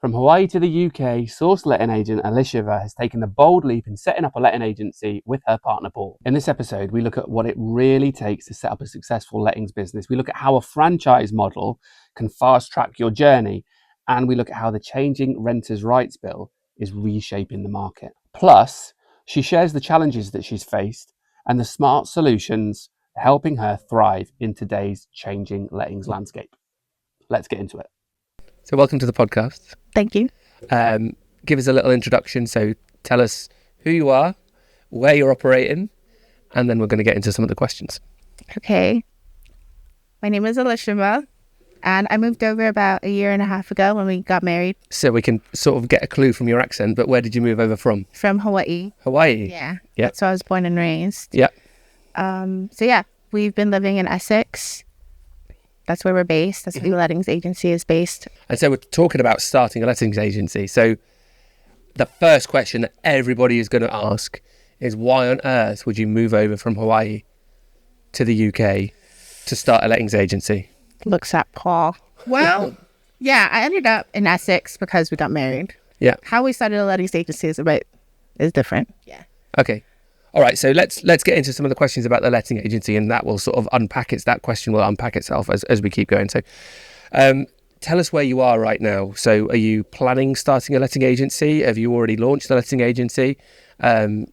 From Hawaii to the UK, Source letting agent Elisheva has taken the bold leap in setting up a letting agency with her partner Paul. In this episode, we look at what it really takes to set up a successful lettings business. We look at how a franchise model can fast track your journey, and we look at how the changing renters' rights bill is reshaping the market. Plus, she shares the challenges that she's faced and the smart solutions helping her thrive in today's changing lettings landscape. Let's get into it. So welcome to the podcast. Thank you. Give us a little introduction. So tell us who you are, where you're operating, and then we're going to get into some of the questions. Okay. My name is Elisheva, and I moved over about 1.5 years ago when we got married. So we can sort of get a clue from your accent, but where did you move over from? From Hawaii. Hawaii? Yeah. Yeah. That's where I was born and raised. Yeah. We've been living in Essex. That's where we're based. That's where the lettings agency is based. And so we're talking about starting a lettings agency. So the first question that everybody is going to ask is, why on earth would you move over from Hawaii to the UK to start a lettings agency? Looks at Paul. Well, yeah, I ended up in Essex because we got married. Yeah. How we started a lettings agency is different. Yeah. Okay. All right. So let's get into some of the questions about the letting agency, and that will sort of that question will unpack itself as we keep going. So tell us where you are right now. So are you planning starting a letting agency? Have you already launched the letting agency? Tell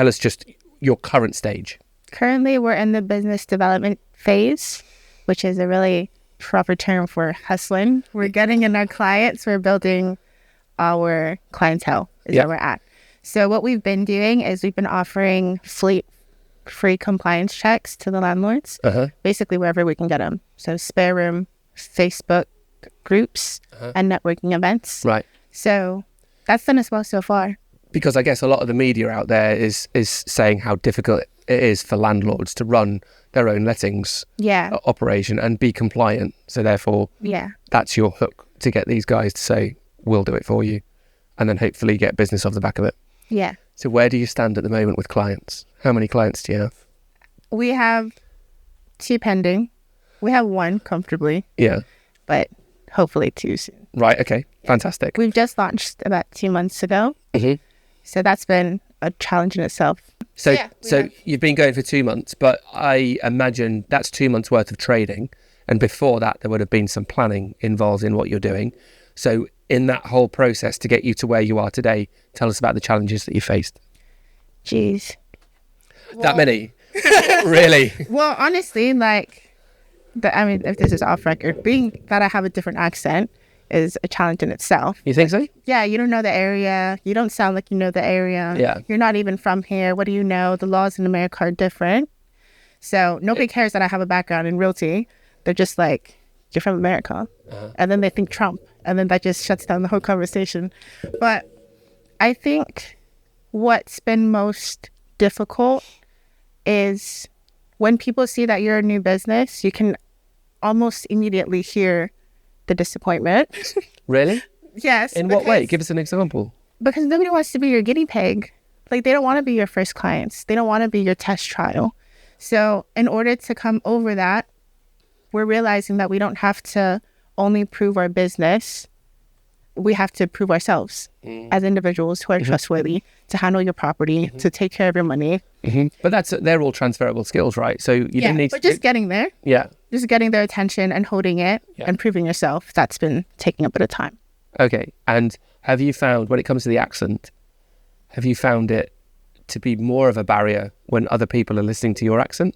us just your current stage. Currently, we're in the business development phase, which is a really proper term for hustling. We're getting in our clients. We're building our clientele is where we're at. So what we've been doing is we've been offering free compliance checks to the landlords, basically wherever we can get them. So spare room, Facebook groups, and networking events. Right. So that's done as well so far. Because I guess a lot of the media out there is saying how difficult it is for landlords to run their own lettings operation and be compliant. So therefore, that's your hook to get these guys to say, we'll do it for you, and then hopefully get business off the back of it. Yeah. So where do you stand at the moment with clients? How many clients do you have? We have 2 pending. We have 1 comfortably. Yeah. But hopefully 2 soon. Right. Okay. Fantastic. We've just launched about 2 months ago. Mm-hmm. So that's been a challenge in itself. So you've been going for 2 months, but I imagine that's 2 months worth of trading. And before that, there would have been some planning involved in what you're doing. So in that whole process to get you to where you are today, tell us about the challenges that you faced. Jeez. That many? Really? Well, honestly, if this is off record, being that I have a different accent is a challenge in itself. You think so? Yeah, you don't know the area. You don't sound like you know the area. Yeah. You're not even from here. What do you know? The laws in America are different. So nobody cares that I have a background in realty. They're just like, you're from America. And then they think Trump. And then that just shuts down the whole conversation. But I think what's been most difficult is when people see that you're a new business, you can almost immediately hear the disappointment. Really? Yes. In what way? Give us an example. Because nobody wants to be your guinea pig. Like, they don't want to be your first clients. They don't want to be your test trial. So in order to come over that, we're realizing that we don't have to only prove our business. We have to prove ourselves as individuals who are trustworthy to handle your property, to take care of your money. But they're all transferable skills, right? So you didn't need but just getting there. Yeah. Just getting their attention and holding it and proving yourself. That's been taking a bit of time. Okay. And have you found, when it comes to the accent, have you found it to be more of a barrier when other people are listening to your accent?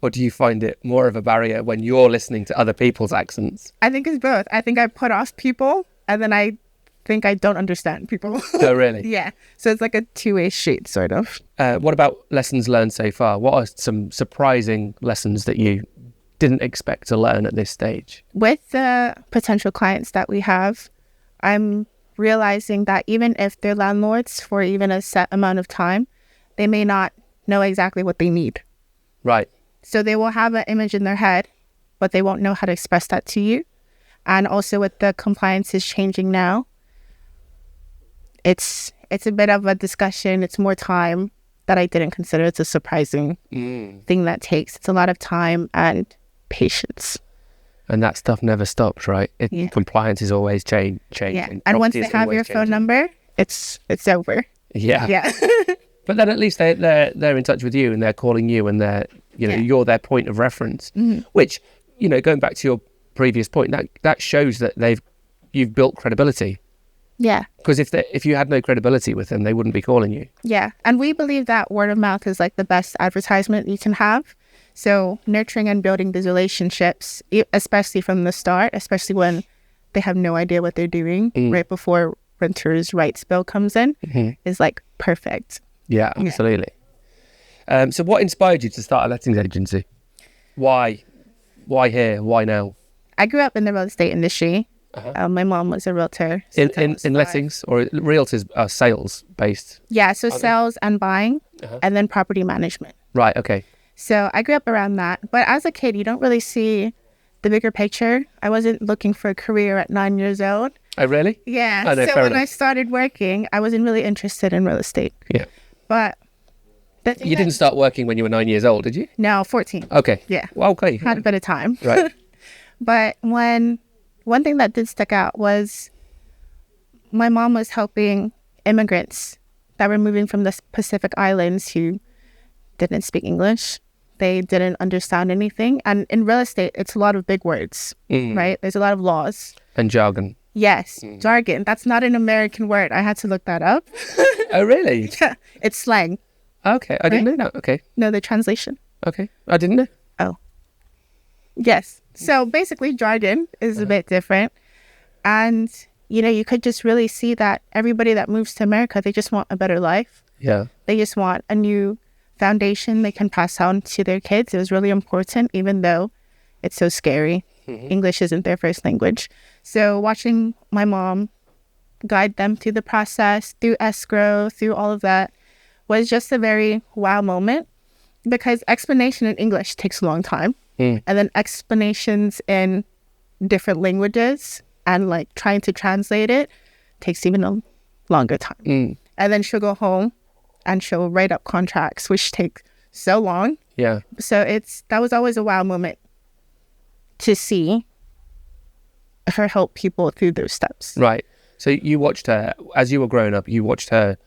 Or do you find it more of a barrier when you're listening to other people's accents? I think it's both. I think I put off people, and then I think I don't understand people. Oh, really? Yeah. So it's like a two-way street, sort of. What about lessons learned so far? What are some surprising lessons that you didn't expect to learn at this stage? With the potential clients that we have, I'm realizing that even if they're landlords for even a set amount of time, they may not know exactly what they need. Right. So they will have an image in their head, but they won't know how to express that to you. And also with the compliances changing now, it's a bit of a discussion. It's more time that I didn't consider. It's a surprising thing that takes. It's a lot of time and patience. And that stuff never stops, right? Yeah. Compliance is always changing. Yeah. And once Property they is have always your phone changing. number, it's over. Yeah. Yeah. But then at least they're in touch with you and they're calling you and they're, Yeah. you're their point of reference, which, going back to your previous point, that shows that you've built credibility. Yeah. Because if you had no credibility with them, they wouldn't be calling you. Yeah. And we believe that word of mouth is like the best advertisement you can have. So nurturing and building these relationships, especially from the start, especially when they have no idea what they're doing right before renters' rights bill comes in, is like perfect. Yeah, absolutely. So what inspired you to start a lettings agency? Why? Why here? Why now? I grew up in the real estate industry. My mom was a realtor. In since I was 5. lettings, or realtors are sales based? Yeah, so sales and buying, and then property management. Right, okay. So I grew up around that. But as a kid, you don't really see the bigger picture. I wasn't looking for a career at 9 years old. Oh, really? Yeah. Oh, no, so fair when enough. I started working, I wasn't really interested in real estate. Yeah. But the thing You didn't start working when you were 9 years old, did you? No, 14. Okay. Yeah. Well, okay. Had a bit of time. Right. But one thing that did stick out was my mom was helping immigrants that were moving from the Pacific Islands who didn't speak English. They didn't understand anything. And in real estate, it's a lot of big words, right? There's a lot of laws. And jargon. Yes, jargon. That's not an American word. I had to look that up. Oh, really? Yeah, it's slang. Okay. I didn't know that. Okay. No, the translation. Okay. I didn't know. Oh. Yes. So basically, jargon is a bit different. And, you could just really see that everybody that moves to America, they just want a better life. Yeah. They just want a new foundation they can pass on to their kids. It was really important, even though it's so scary. English isn't their first language. So watching my mom guide them through the process, through escrow, through all of that, was just a very wow moment, because explanation in English takes a long time. And then explanations in different languages and like trying to translate it takes even a longer time. And then she'll go home and she'll write up contracts, which take so long. Yeah. So that was always a wow moment to see her help people through those steps. Right. So you watched her, as you were growing up, you watched her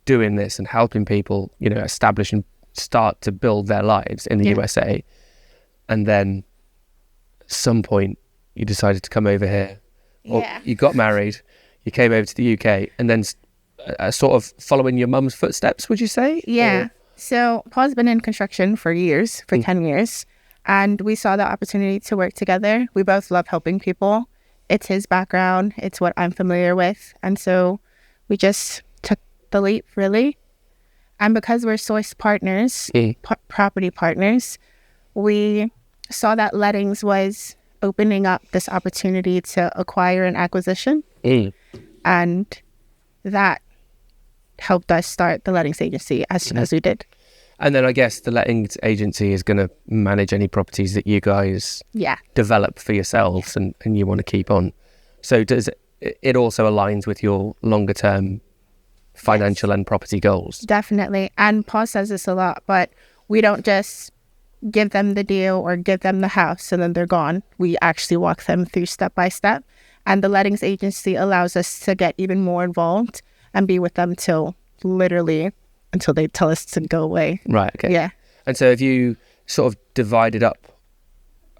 doing this and helping people, establish and start to build their lives in the USA. And then at some point you decided to come over here. Or you got married, you came over to the UK, and then sort of following your mum's footsteps, would you say? Yeah. Or- So Paul's been in construction for years, for 10 years. And we saw the opportunity to work together. We both love helping people. It's his background. It's what I'm familiar with. And so we just took the leap, really. And because we're source partners, property partners, we saw that lettings was opening up this opportunity to acquire an acquisition. And that helped us start the lettings agency as soon as we did. And then I guess the lettings agency is going to manage any properties that you guys develop for yourselves and you want to keep on. So does it also aligns with your longer term financial and property goals? Definitely. And Paul says this a lot, but we don't just give them the deal or give them the house and then they're gone. We actually walk them through step by step. And the lettings agency allows us to get even more involved and be with them until they tell us to go away. Right, okay. Yeah. And so have you sort of divided up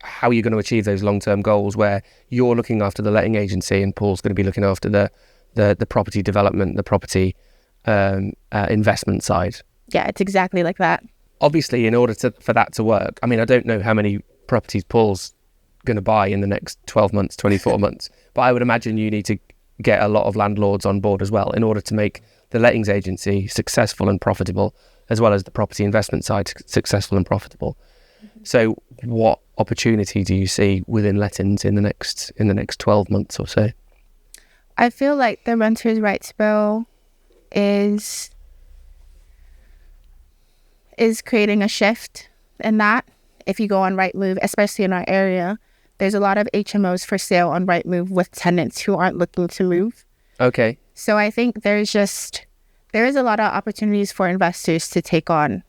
how you're going to achieve those long-term goals where you're looking after the letting agency and Paul's going to be looking after the property development, the property investment side? Yeah, it's exactly like that. Obviously, in order for that to work, I mean, I don't know how many properties Paul's going to buy in the next 12 months, 24 months, but I would imagine you need to get a lot of landlords on board as well in order to make the lettings agency successful and profitable, as well as the property investment side successful and profitable. So what opportunity do you see within lettings in the next 12 months or so? I feel like the renters' rights bill is creating a shift in that. If you go on Rightmove, especially in our area, there's a lot of HMOs for sale on Rightmove with tenants who aren't looking to move. Okay. So I think there is a lot of opportunities for investors to take on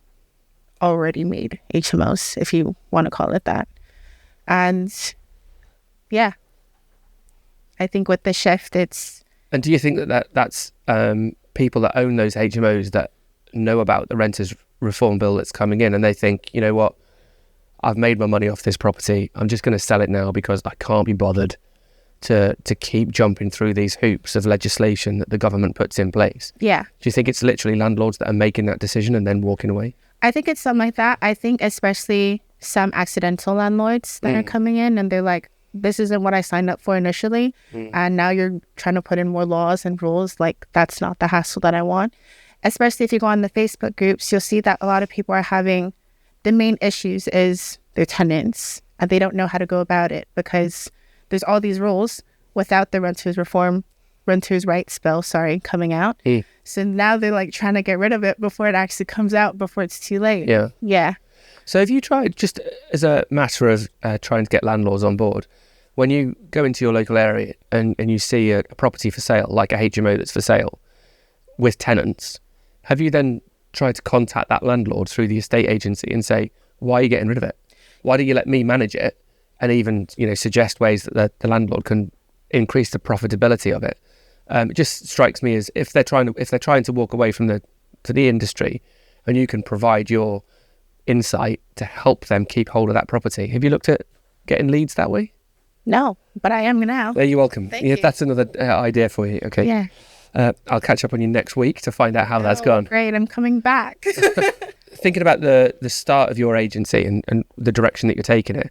already made HMOs, if you want to call it that. And Yeah. I think with the shift, it's And do you think that's people that own those HMOs that know about the renters reform bill that's coming in, and they think, you know what, I've made my money off this property, I'm just going to sell it now because I can't be bothered to keep jumping through these hoops of legislation that the government puts in place? yeah. Do you think it's literally landlords that are making that decision and then walking away? I think it's something like that. I think especially some accidental landlords that are coming in and they're like, this isn't what I signed up for initially. And now you're trying to put in more laws and rules. Like, that's not the hassle that I want. Especially if you go on the Facebook groups, you'll see that a lot of people are having, the main issues is their tenants and they don't know how to go about it because there's all these rules without the renters rights bill, coming out. So now they're like trying to get rid of it before it actually comes out, before it's too late. Yeah. Yeah. So have you tried, just as a matter of trying to get landlords on board, when you go into your local area and you see a property for sale, like a HMO that's for sale with tenants, have you then tried to contact that landlord through the estate agency and say, why are you getting rid of it? Why don't you let me manage it? And even, suggest ways that the landlord can increase the profitability of it. It just strikes me as if they're trying to walk away from the industry, and you can provide your insight to help them keep hold of that property. Have you looked at getting leads that way? No, but I am now. You're welcome. Thank you. That's another idea for you. Okay. Yeah. I'll catch up on you next week to find out how that's gone. Great. I'm coming back. Thinking about the start of your agency and the direction that you're taking it,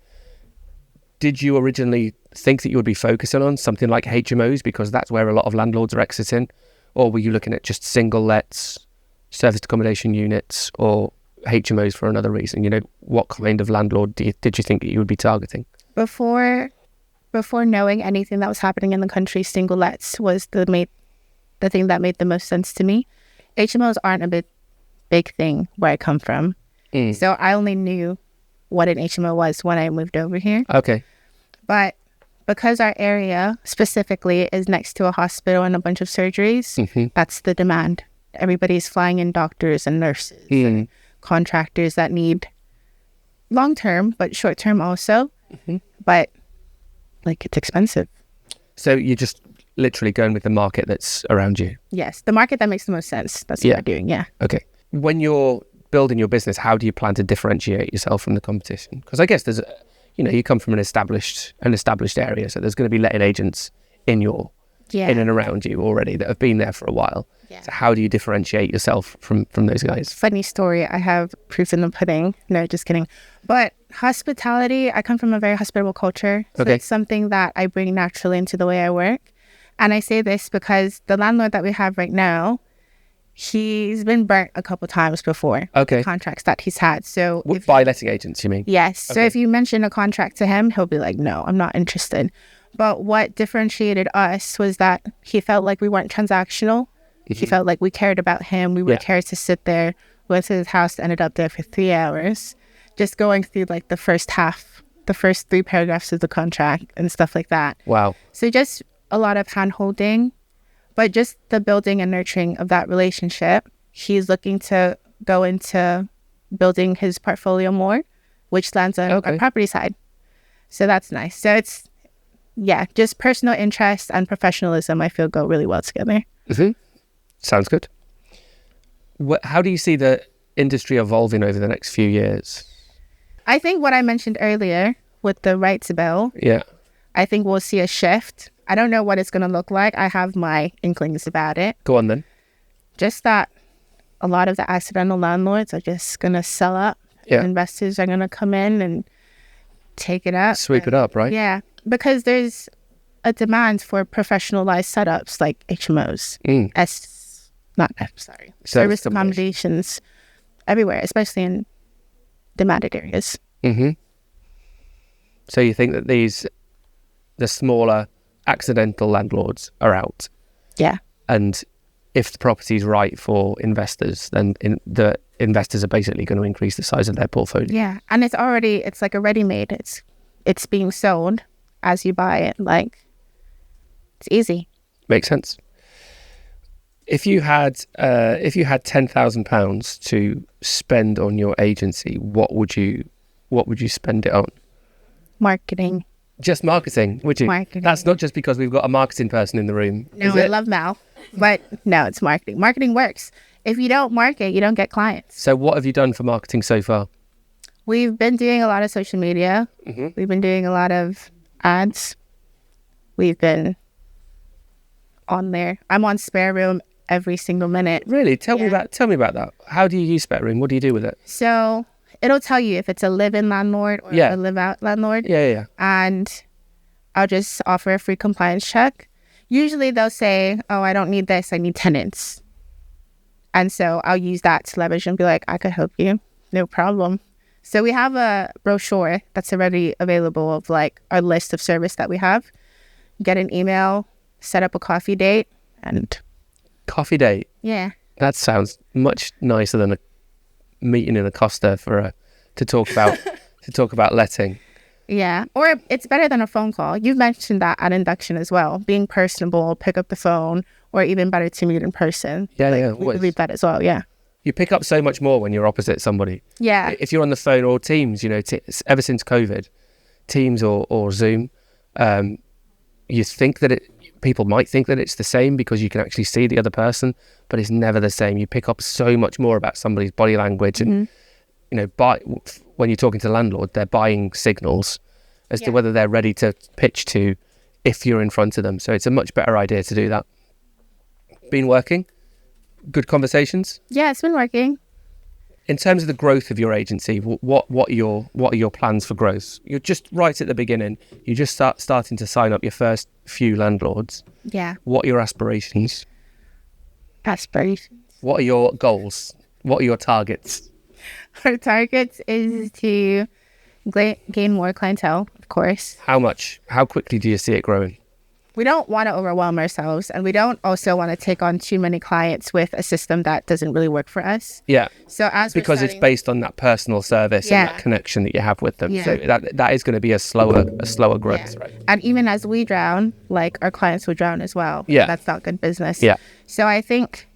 did you originally think that you would be focusing on something like HMOs because that's where a lot of landlords are exiting? Or were you looking at just single lets, serviced accommodation units, or HMOs for another reason? What kind of landlord did you think that you would be targeting? Before knowing anything that was happening in the country, single lets was the thing that made the most sense to me. HMOs aren't a big thing where I come from. So I only knew what an HMO was when I moved over here. Okay. But because our area specifically is next to a hospital and a bunch of surgeries, that's the demand. Everybody's flying in doctors and nurses and contractors that need long-term, but short-term also. But it's expensive. So you're just literally going with the market that's around you? Yes, the market that makes the most sense. That's what we're doing, yeah. Okay. When you're building your business, how do you plan to differentiate yourself from the competition? Because I guess there's, you come from an established area, so there's going to be letting agents in and around you already that have been there for a while. Yeah. So how do you differentiate yourself from those guys? Funny story. I have proof in the pudding. No, just kidding. But hospitality, I come from a very hospitable culture. So it's something that I bring naturally into the way I work. And I say this because the landlord that we have right now, he's been burnt a couple times before. Okay. Contracts that he's had. So by letting agents, you mean? Yes. Okay. So if you mention a contract to him, he'll be like, no, I'm not interested. But what differentiated us was that he felt like we weren't transactional. He felt like we cared about him. We were cared to sit there, went to his house, ended up there for 3 hours, just going through the first 3 paragraphs of the contract and stuff like that. Wow. So just a lot of hand-holding, but just the building and nurturing of that relationship. He's looking to go into building his portfolio more, which lands on our property side. So that's nice. So it's, just personal interest and professionalism, I feel, go really well together. Sounds good. How do you see the industry evolving over the next few years? I think what I mentioned earlier with the rights bill, I think we'll see a shift. I don't know what it's going to look like. I have my inklings about it. Go on then. Just that a lot of the accidental landlords are just going to sell up. Investors are going to come in and take it up. Sweep it up, right? Yeah, because there's a demand for professionalized setups like HMOs. Service accommodations everywhere, especially in demanded areas. So you think that the smaller accidental landlords are out? Yeah. And if the property's right for investors, then the investors are basically going to increase the size of their portfolio. Yeah, and it's like a ready-made. It's being sold as you buy it. It's easy. Makes sense. If you had £10,000 to spend on your agency, what would you spend it on? Marketing. Just marketing, would you? Marketing. That's not just because we've got a marketing person in the room. No, is I it? love Mal, but no, it's marketing. Marketing works. If you don't market, you don't get clients. So what have you done for marketing so far? We've been doing a lot of social media. We've been doing a lot of ads. We've been on there. I'm on Spare Room every single minute. Really? Tell me about that. How do you use Spare Room? What do you do with it? So it'll tell you if it's a live-in landlord or Yeah. a live-out landlord. Yeah. And I'll just offer a free compliance check. Usually they'll say, oh, I don't need this. I need tenants. And so I'll use that to leverage and be like, I could help you. No problem. So we have a brochure that's already available of like our list of service that we have. Get an email, set up a coffee date, and Coffee date. yeah. That sounds much nicer than a meeting in a Costa to talk about letting. Yeah. Or it's better than a phone call. You've mentioned that at induction as well. Being personable, pick up the phone, or even better to meet in person. Yeah. We believe that as well. Yeah. You pick up so much more when you're opposite somebody. Yeah. If you're on the phone or Teams, ever since COVID, Teams or Zoom, you think that people might think that it's the same because you can actually see the other person, but it's never the same. You pick up so much more about somebody's body language and, when you're talking to landlord, they're buying signals as to whether they're ready to pitch to if you're in front of them. So it's a much better idea to do that. Been working? Good conversations? Yeah, it's been working. In terms of the growth of your agency, what are your plans for growth? You're just right at the beginning. You just starting to sign up your first few landlords. Yeah. What are your aspirations? Aspirations. What are your goals? What are your targets? Our target is to gain more clientele, of course. How much? How quickly do you see it growing? We don't want to overwhelm ourselves, and we don't also want to take on too many clients with a system that doesn't really work for us. Yeah, So because it's based on that personal service and that connection that you have with them. Yeah. So that is going to be a slower growth. Yeah. Right? And even as we drown, like our clients will drown as well. Yeah. That's not good business. Yeah. So I think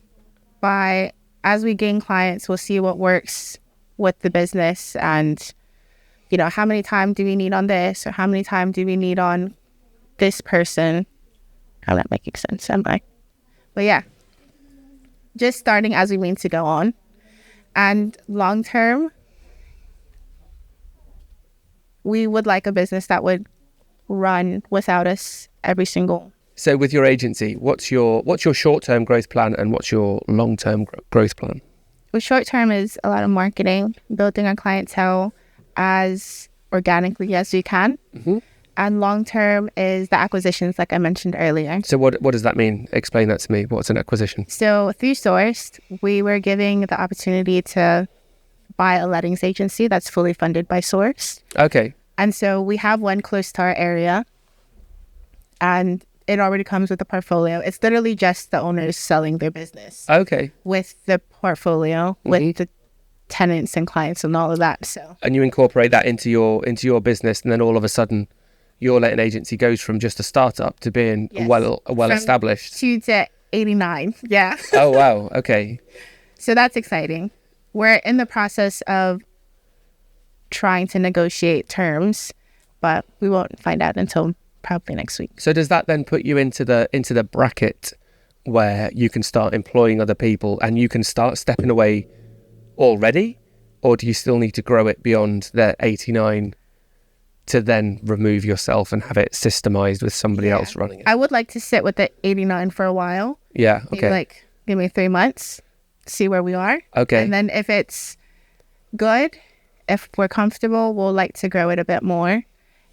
as we gain clients, we'll see what works with the business and, how many time do we need on this or how many time do we need on this person. I'm not making sense, am I? But yeah, just starting as we mean to go on. And long term, we would like a business that would run without us every single. So with your agency, what's your short-term growth plan and what's your long-term growth plan? Well, short term is a lot of marketing, building our clientele as organically as we can. Mm-hmm. And long term is the acquisitions, like I mentioned earlier. So what does that mean? Explain that to me. What's an acquisition? So through Sourced, we were giving the opportunity to buy a lettings agency that's fully funded by Sourced. Okay. And so we have one close to our area and it already comes with a portfolio. It's literally just the owners selling their business Okay. with the portfolio, with the tenants and clients and all of that. So And you incorporate that into your business, and then all of a sudden, your letting agency goes from just a startup to being Yes. well From established. 2 to 89. Yeah. Oh wow. Okay. So that's exciting. We're in the process of trying to negotiate terms, but we won't find out until probably next week. So does that then put you into the bracket where you can start employing other people and you can start stepping away already, or do you still need to grow it beyond the 89 to then remove yourself and have it systemized with somebody else running it? I would like to sit with the 89 for a while. Yeah. Maybe Okay. like give me 3 months, see where we are. Okay. And then if it's good, if we're comfortable, we'll like to grow it a bit more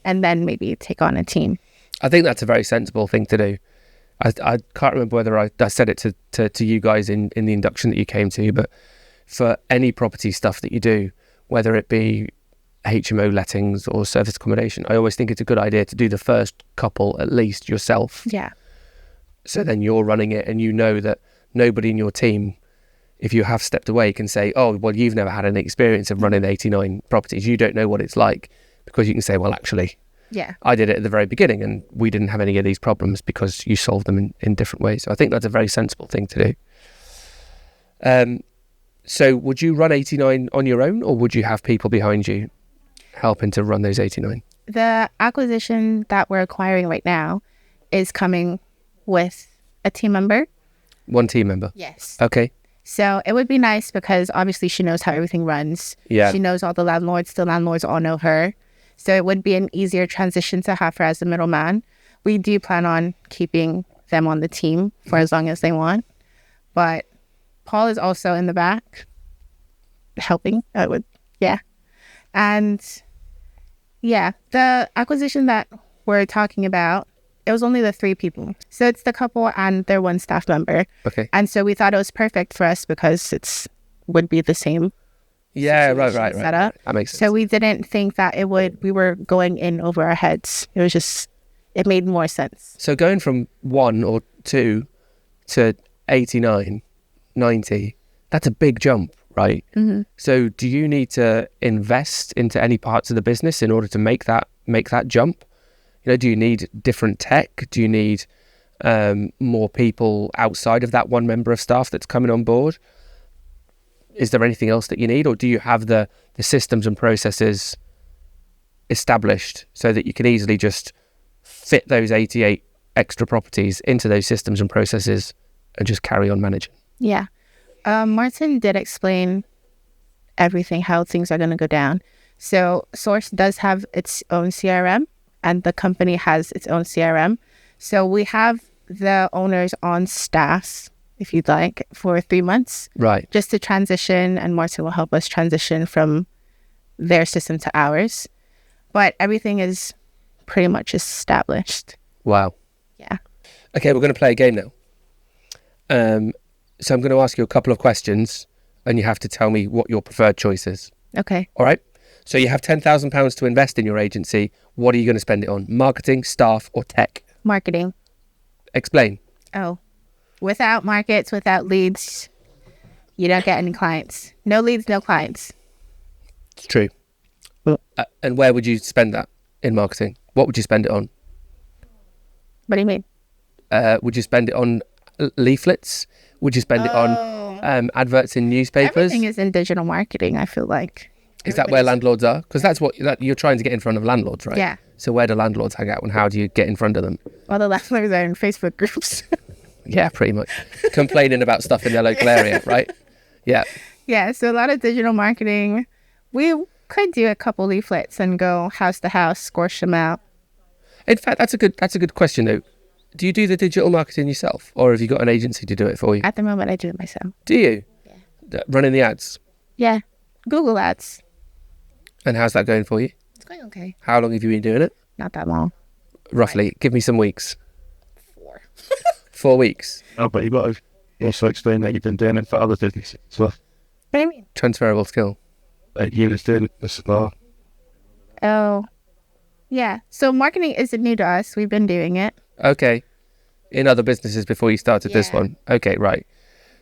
and then maybe take on a team. I think that's a very sensible thing to do. I can't remember whether I said it to you guys in the induction that you came to, but for any property stuff that you do, whether it be HMO lettings or service accommodation, I always think it's a good idea to do the first couple at least yourself. Yeah. So then you're running it and you know that nobody in your team, if you have stepped away, can say, oh, well, you've never had any experience of running 89 properties. You don't know what it's like, because you can say, well, actually, Yeah. I did it at the very beginning and we didn't have any of these problems because you solved them in different ways. So I think that's a very sensible thing to do. So would you run 89 on your own, or would you have people behind you helping to run those 89? the acquisition that we're acquiring right now is coming with a team member. One team member. Yes. Okay. So it would be nice because obviously she knows how everything runs. Yeah. She knows all the landlords. The landlords all know her. So it would be an easier transition to have her as the middleman. We do plan on keeping them on the team for as long as they want. But Paul is also in the back helping. And yeah, the acquisition that we're talking about, it was only the 3 people. So it's the couple and their 1 staff member. Okay. And so we thought it was perfect for us because would be the same Yeah, right. setup. That makes sense. So we didn't think that we were going in over our heads. It was just, it made more sense. So going from 1 or 2 to 89, 90, that's a big jump, right? Mm-hmm. So do you need to invest into any parts of the business in order to make that jump? You know, do you need different tech? Do you need more people outside of that 1 member of staff that's coming on board? Is there anything else that you need, or do you have the systems and processes established so that you can easily just fit those 88 extra properties into those systems and processes and just carry on managing? Yeah. Martin did explain everything, how things are going to go down. So Source does have its own CRM and the company has its own CRM. So we have the owners on staff, if you'd like, for 3 months. Right. Just to transition, and Martin will help us transition from their system to ours. But everything is pretty much established. Wow. Yeah. Okay, we're going to play a game now. So I'm going to ask you a couple of questions and you have to tell me what your preferred choice is. Okay. All right? So you have £10,000 to invest in your agency. What are you going to spend it on? Marketing, staff, or tech? Marketing. Explain. Oh, without markets, without leads, you don't get any clients. No leads, no clients. It's true. And where would you spend that in marketing? What would you spend it on? What do you mean? Would you spend it on leaflets? Would you spend it on adverts in newspapers? Everything is in digital marketing, I feel like. Is that where landlords are? Because that's what you're trying to get in front of landlords, right? Yeah. So where do landlords hang out and how do you get in front of them? Well, the landlords are in Facebook groups. Yeah, pretty much. Complaining about stuff in their local area, right? Yeah. Yeah, so a lot of digital marketing. We could do a couple leaflets and go house to house, scorch them out. In fact, that's a good question though. Do you do the digital marketing yourself, or have you got an agency to do it for you? At the moment, I do it myself. Do you? Yeah. Running the ads? Yeah. Google ads. And how's that going for you? It's going okay. How long have you been doing it? Not that long. Roughly. Give me some weeks. 4. 4 weeks. Oh, but you've got to also explain that you've been doing it for other businesses as well. What do you mean? Transferable skill. Like you was doing it for Spa. Oh, yeah. So marketing isn't new to us. We've been doing it. Okay. In other businesses before you started this Yeah. one. Okay, right.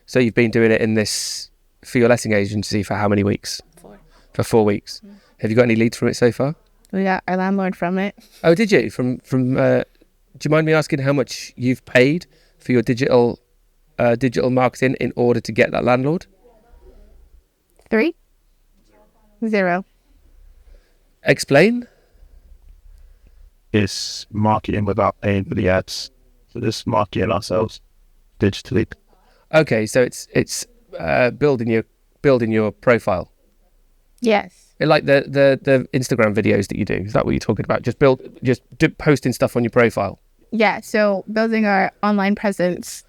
So you've been doing it in this for your letting agency for how many weeks? 4. For 4 weeks. Have you got any leads from it so far? We got our landlord from it. Oh, did you? Do you mind me asking how much you've paid for your digital marketing in order to get that landlord? 3. 0. Explain. It's marketing without paying for the ads. So just marketing ourselves digitally. Okay, so it's building your profile. Yes. Like the Instagram videos that you do. Is that what you're talking about? Just posting stuff on your profile. Yeah. So building our online presence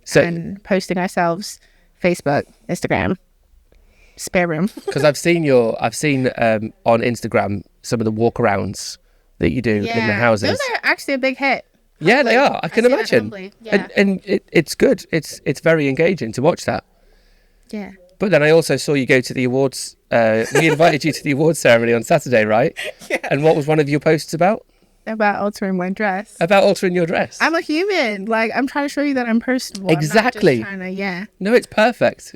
So and posting ourselves, Facebook, Instagram, spare room. because I've seen on Instagram some of the walkarounds that you do in the houses. Those are actually a big hit. Yeah, they are. I can see that imagine. humbly. Yeah. And it's good. It's very engaging to watch that. Yeah. But then I also saw you go to the awards. We invited you to the awards ceremony on Saturday, right? Yeah. And what was one of your posts about? About altering my dress. About altering your dress. I'm a human. Like, I'm trying to show you that I'm personable. Exactly. I'm not just trying to, yeah. No, it's perfect.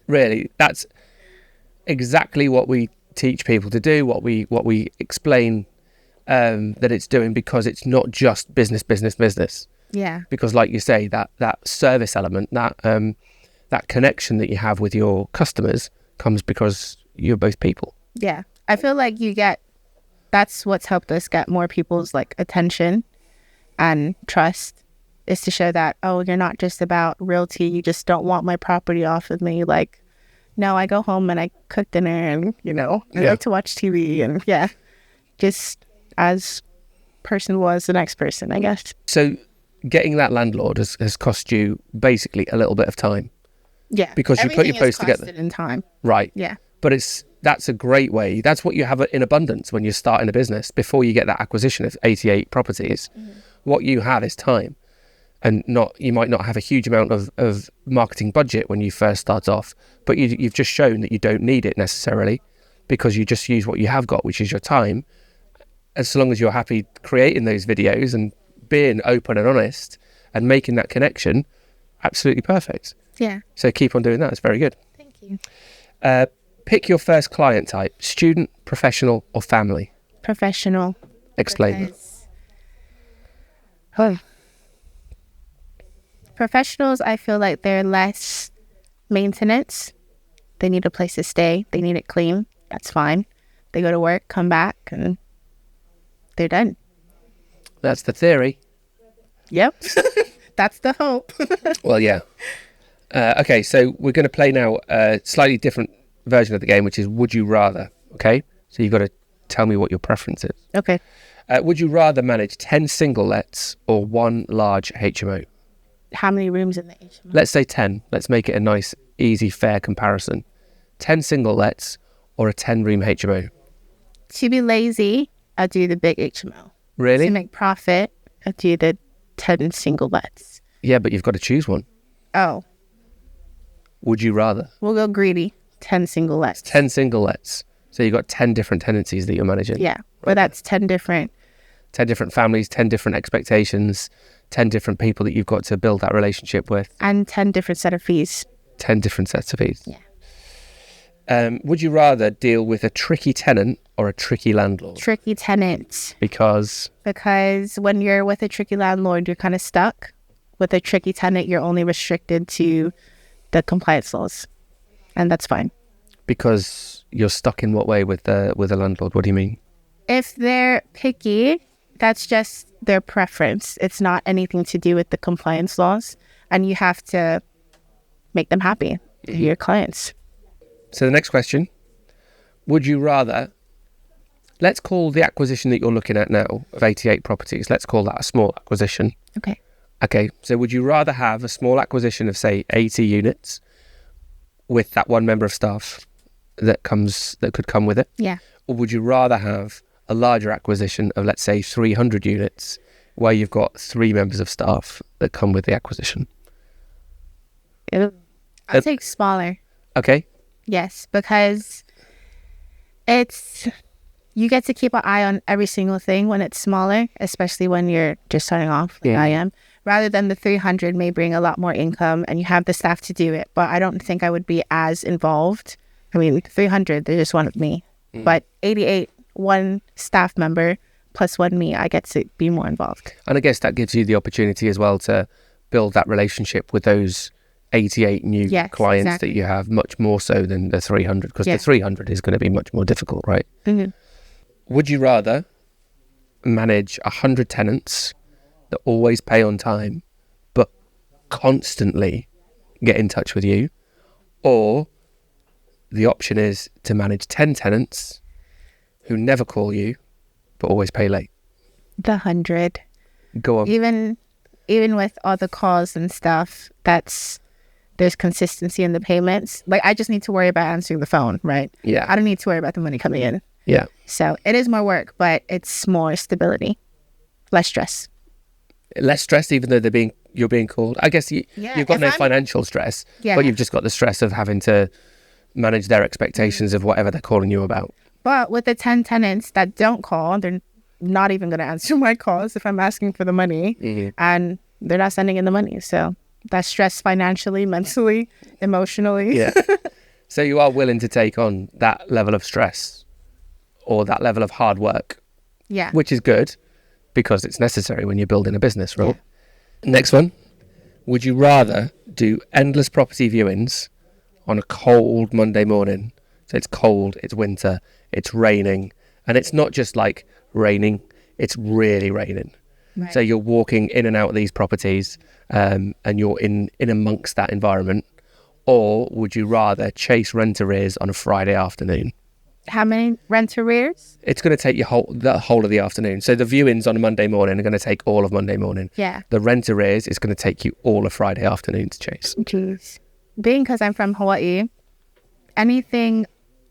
Really, that's exactly what we teach people to do. What we explain that it's doing, because it's not just business. Yeah. Because, like you say, that service element, that connection that you have with your customers comes because you're both people. Yeah. I feel like you get that's what's helped us get more people's like attention and trust, is to show that, oh, you're not just about realty. You just don't want my property off of me. Like, no, I go home and I cook dinner and, I like to watch TV and just as personable as the next person, I guess. So getting that landlord has cost you basically a little bit of time. Yeah. Because you put your posts together. In time. Right. Yeah. But that's a great way. That's what you have in abundance when you're starting a business. Before you get that acquisition of 88 properties, what you have is time. And you might not have a huge amount of marketing budget when you first start off, but you've just shown that you don't need it necessarily, because you just use what you have got, which is your time. As long as you're happy creating those videos and being open and honest and making that connection, absolutely perfect. Yeah. So keep on doing that. It's very good. Thank you. Pick your first client type: student, professional, or family. Professional. Explain that. Professionals, I feel like they're less maintenance. They need a place to stay. They need it clean. That's fine. They go to work, come back, and they're done. That's the theory. Yep. That's the hope. Well, yeah. Okay, so we're going to play now a slightly different version of the game, which is Would You Rather. Okay? So you've got to tell me what your preference is. Okay. Would you rather manage 10 single lets or one large HMO? How many rooms in the HMO? Let's say 10. Let's make it a nice, easy, fair comparison. 10 single lets or a 10-room HMO? To be lazy, I'll do the big HMO. Really? To make profit, I'll do the 10 single lets. Yeah, but you've got to choose one. Oh, Would you rather? we'll go greedy. 10 single lets. 10 single lets. So you've got 10 different tenancies that you're managing. Yeah. Well, that's 10 different. 10 different families, 10 different expectations, 10 different people that you've got to build that relationship with. And 10 different set of fees. 10 different sets of fees. Yeah. Would you rather deal with a tricky tenant or a tricky landlord? Tricky tenants. Because When you're with a tricky landlord, you're kind of stuck. With a tricky tenant, you're only restricted to the compliance laws. And that's fine. Because you're stuck in what way with a landlord? What do you mean? If they're picky, that's just their preference. It's not anything to do with the compliance laws. And you have to make them happy, your clients. So the next question, would you rather, let's call the acquisition that you're looking at now of 88 properties, let's call that a small acquisition. Okay. Okay, so would you rather have a small acquisition of, say, 80 units with that one member of staff that could come with it? Yeah. Or would you rather have a larger acquisition of, let's say, 300 units where you've got 3 members of staff that come with the acquisition? I'll take smaller. Okay. Yes, because you get to keep an eye on every single thing when it's smaller, especially when you're just starting off like I am. Rather than the 300 may bring a lot more income and you have the staff to do it. But I don't think I would be as involved. I mean, 300, they just wanted me. But 88, one staff member plus one me, I get to be more involved. And I guess that gives you the opportunity as well to build that relationship with those 88 new clients that you have, much more so than the 300, because the 300 is going to be much more difficult, right? Mm-hmm. Would you rather manage 100 tenants that always pay on time but constantly get in touch with you, or the option is to manage 10 tenants who never call you but always pay late? The 100. Go on. Even with all the calls and stuff, there's consistency in the payments. Like, I just need to worry about answering the phone, right? Yeah. I don't need to worry about the money coming in. Yeah. So it is more work, but it's more stability, less stress. Less stress, even though you're being called. I guess you've got no financial stress, but you've just got the stress of having to manage their expectations of whatever they're calling you about. But with the 10 tenants that don't call, they're not even going to answer my calls if I'm asking for the money, and they're not sending in the money. So that's stress financially, mentally, emotionally. Yeah. So you are willing to take on that level of stress or that level of hard work. Yeah. Which is good because it's necessary when you're building a business, right? Yeah. Next one. Would you rather do endless property viewings on a cold Monday morning? So it's cold, it's winter, it's raining, And it's not just like raining, it's really raining. Right. So you're walking in and out of these properties, and you're in amongst that environment. Or would you rather chase rent arrears on a Friday afternoon? How many rent arrears? It's going to take you the whole of the afternoon. So the viewings on a Monday morning are going to take all of Monday morning. Yeah. The rent arrears is going to take you all of Friday afternoon to chase. Jeez. Being because I'm from Hawaii, anything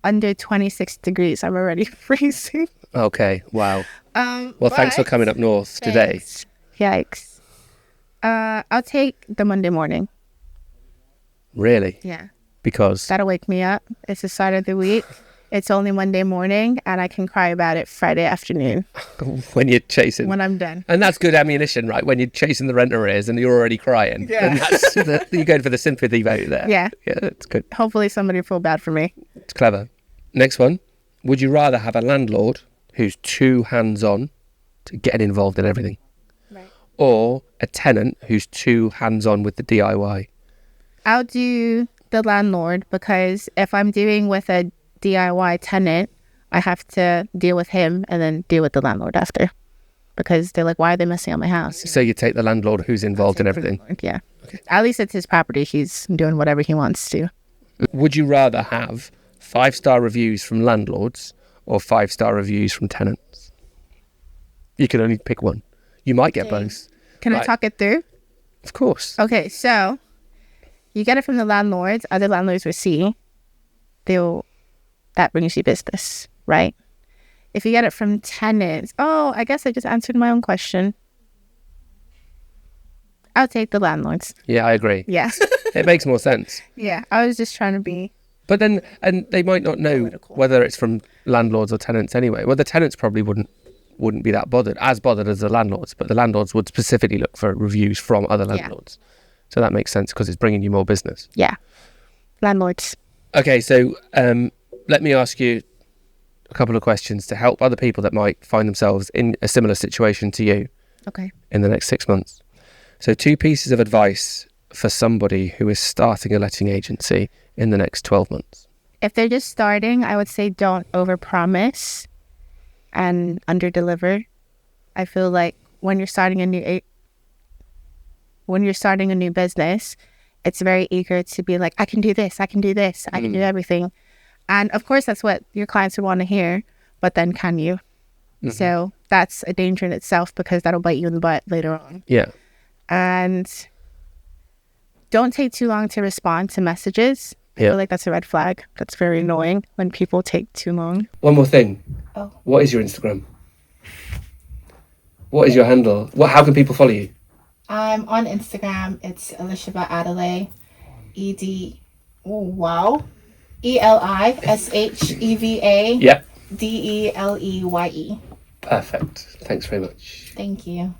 under 26 degrees, I'm already freezing. Okay, wow. Well, thanks for But- coming up north today. Thanks. Yikes. I'll take the Monday morning. Really? Yeah. Because That'll wake me up. It's the start of the week. It's only Monday morning, and I can cry about it Friday afternoon when you're chasing... when I'm done. And that's good ammunition, right? When you're chasing the rent arrears and you're already crying. Yeah. And that's you're going for the sympathy vote there. Yeah. Yeah, that's good. Hopefully somebody will feel bad for me. It's clever. Next one. Would you rather have a landlord who's too hands-on to getting involved in everything? Right. Or a tenant who's too hands-on with the DIY? I'll do the landlord because if I'm dealing with a DIY tenant, I have to deal with him and then deal with the landlord after. Because they're like, why are they messing up my house? So you take the landlord who's involved in everything. Yeah. At least it's his property. He's doing whatever he wants to. Would you rather have 5-star reviews from landlords or 5-star reviews from tenants? You can only pick one. You might get both. Can I Right. talk it through? Of course. Okay, so you get it from the landlords. Other landlords will see. That brings you business, right? If you get it from tenants, I guess I just answered my own question. I'll take the landlords. Yeah, I agree. Yeah. It makes more sense. Yeah. I was just trying to be. But then, and they might not know whether it's from landlords or tenants anyway. Well, the tenants probably wouldn't be that bothered as the landlords, but the landlords would specifically look for reviews from other landlords. So that makes sense because it's bringing you more business. Yeah. Landlords. Okay, so let me ask you a couple of questions to help other people that might find themselves in a similar situation to you Okay. in the next 6 months. So 2 pieces of advice for somebody who is starting a letting agency in the next 12 months. If they're just starting, I would say don't overpromise and underdeliver. I feel like when you're starting a new business, it's very eager to be like, I can do this, I can do this, I can do everything. And of course, that's what your clients would want to hear, but then can you? So that's a danger in itself because that'll bite you in the butt later on. Yeah. And don't take too long to respond to messages. I Yeah. feel like that's a red flag. That's very annoying when people take too long. One more thing. Oh. What is your Instagram? What is your handle? How can people follow you? I'm on Instagram. It's Elisheva Adelaide. ELISHEVA Yeah. DELEYE. Perfect. Thanks very much. Thank you.